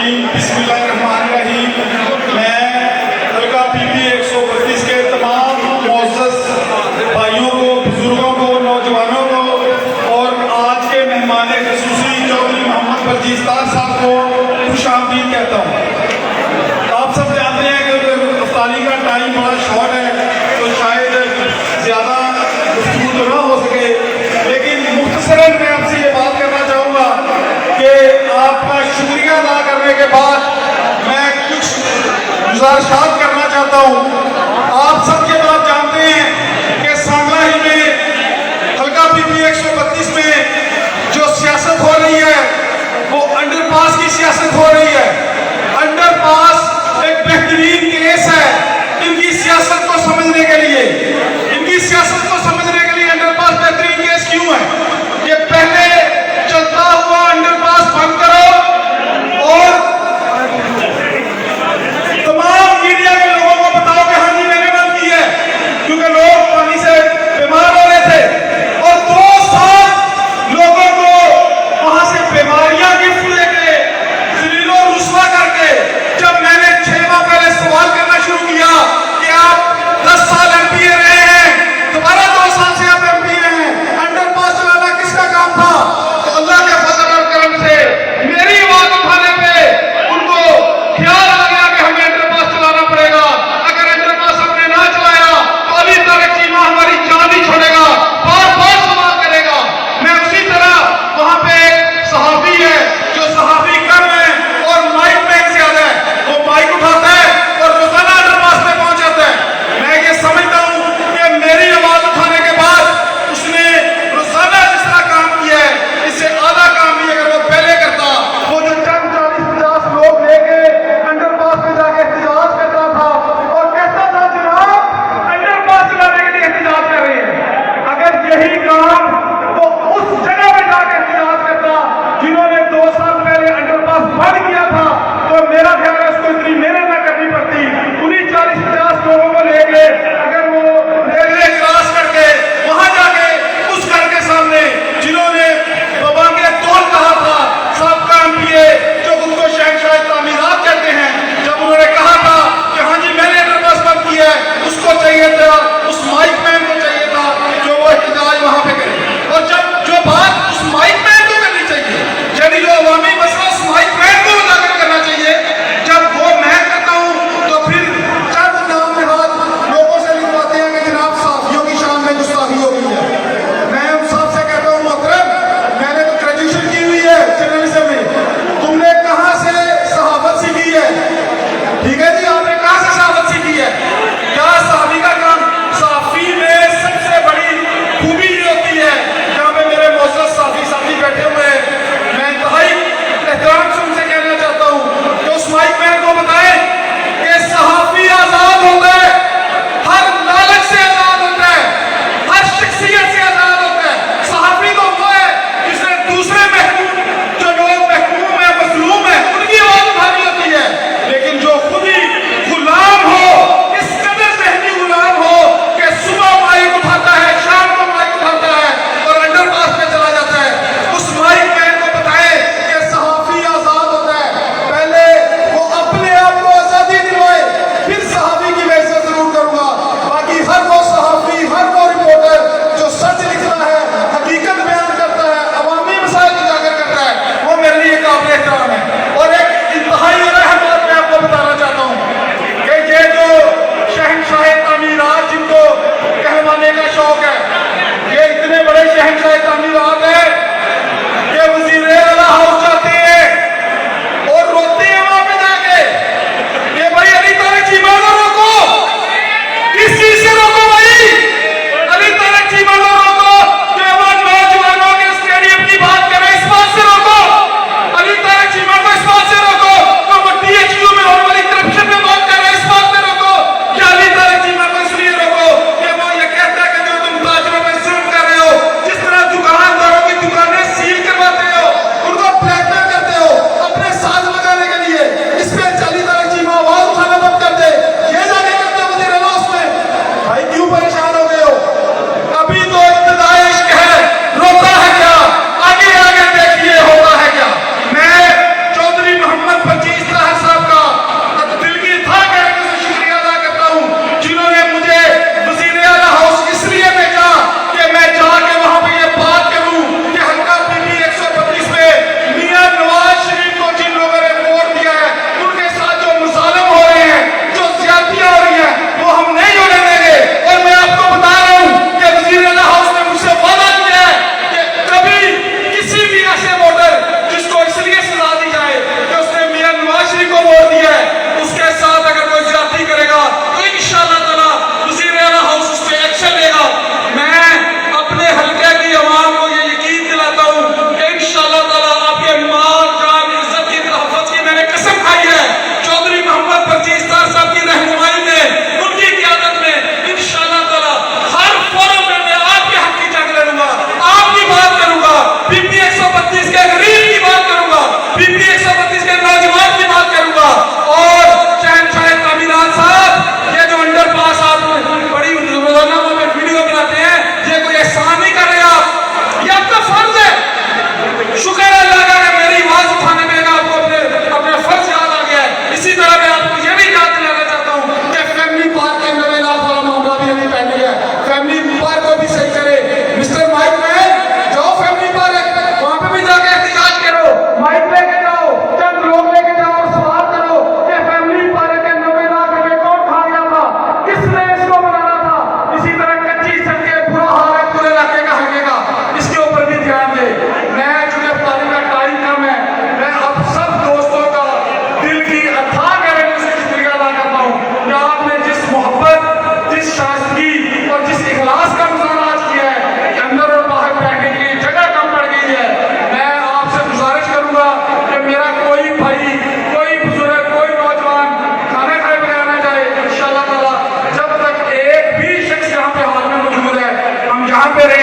बिस्मिल्लाहिर्रहमानिर्रहीम। मैं हल्का पीपी 132 के तमाम मुअज़्ज़ज़ भाइयों को, बुजुर्गों को, नौजवानों को और आज के मेहमान ख़ुसूसी चौधरी मोहम्मद बलजीस्तार साहब को खुशामदीद कहता हूँ। आप सब जानते हैं कि इफ्तारी का टाइम बड़ा शॉर्ट है, तो शायद ज़्यादा गुफ्तगू तो ना हो सके, लेकिन मुख्तसरन मैं आपसे ये बात करना चाहूँगा कि आपका शुक्रिया अदा करने के बाद मैं कुछ गुजारिशात करना चाहता हूँ। आप सब ये बात जानते हैं कि सांगला ही में हल्का पीपी 132 में जो सियासत हो रही है वो अंडरपास की सियासत हो रही है। अंडरपास एक बेहतरीन केस है इनकी सियासत को समझने के लिए। इनकी सियासत को समझने के लिए अंडरपास बेहतरीन केस क्यों है? ये पहले चलता हुआ अंडरपास बंद करो और तमाम मीडिया के लोगों को बताओ कि हम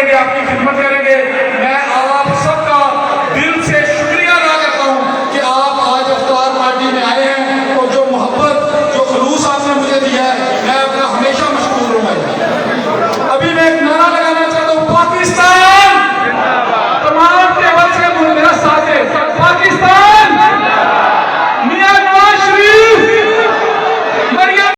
करेंगे, आपकी खिदमत करेंगे। मैं आप सबका दिल से शुक्रिया अदा करता हूँ कि आप आज अफ्तार पार्टी में आए हैं और जो मोहब्बत, जो खलूस आपने मुझे दिया है, मैं अपना हमेशा मशहूर रहूँगा। अभी मैं एक नारा लगाना चाहता हूँ, पाकिस्तान